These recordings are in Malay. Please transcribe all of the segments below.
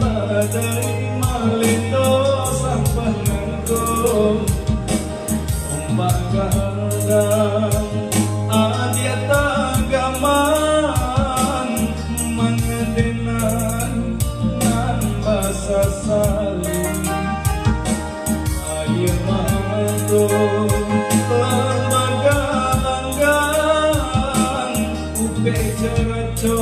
badai malindo sampanganku ombak kadang adia tagaman mengedenan nan basa saling ayo mantu lembaga langgang upe ceraco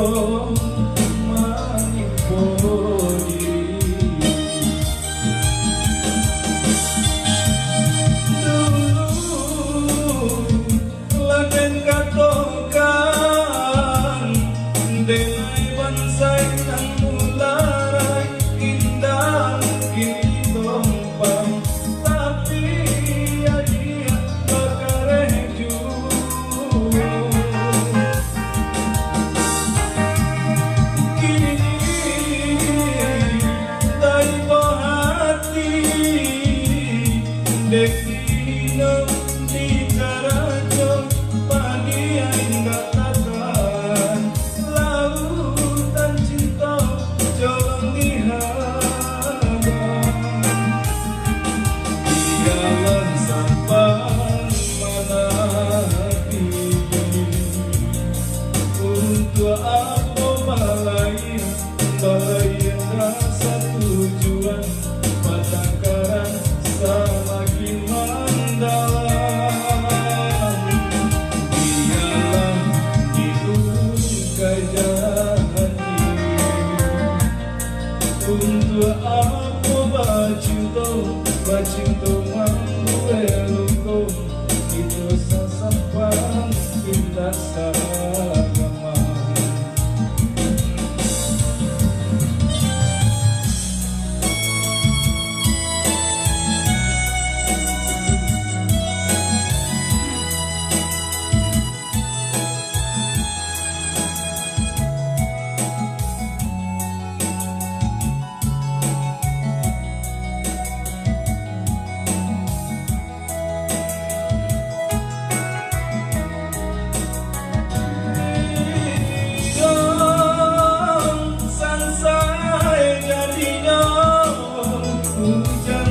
Destino di caraco pagi enggak takkan lautan cinta jalan dihadang jalan sampan mana hati untuk apa balai rasa tujuan patangkaran sama mendalam dialah dibuka janji untuk aku bacinto mampu eluko itu sasapan indah sagama.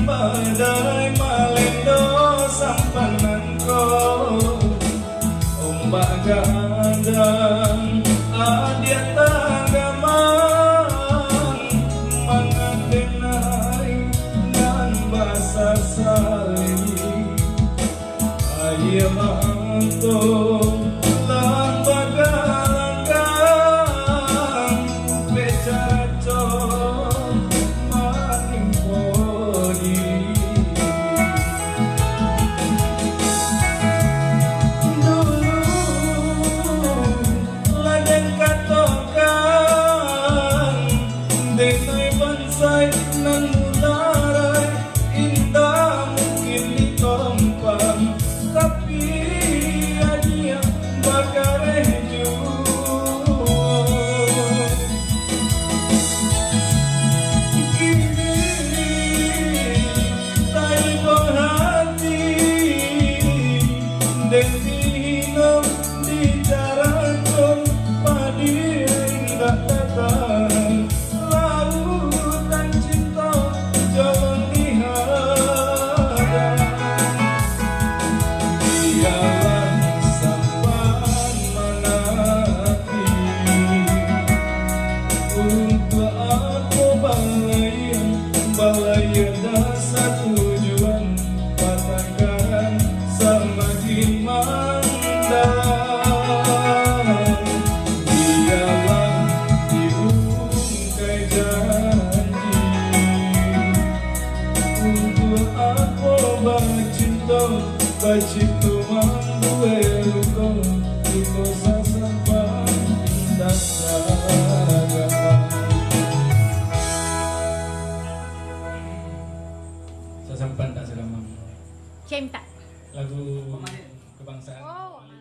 Badai malindo sampananku ombak gadang adia tagaman mengedenai dan basa saling ayo mantung lembaga langgang becaco denai bansai nan mularai indah mungkin ditompang tapi adia bakar reju kini tai hati destino di caraco padi enggak datang lautan cinta jalan dihadang dialah sampan mana hati untuk aku balai dasar tujuan patangkaran semakin mendalam dialah dibuka janji untuk aku bacinto mampu eluko itu sasampan dasar agama. Sasampan tak selama Cem tak? lagu kebangsaan. Oh.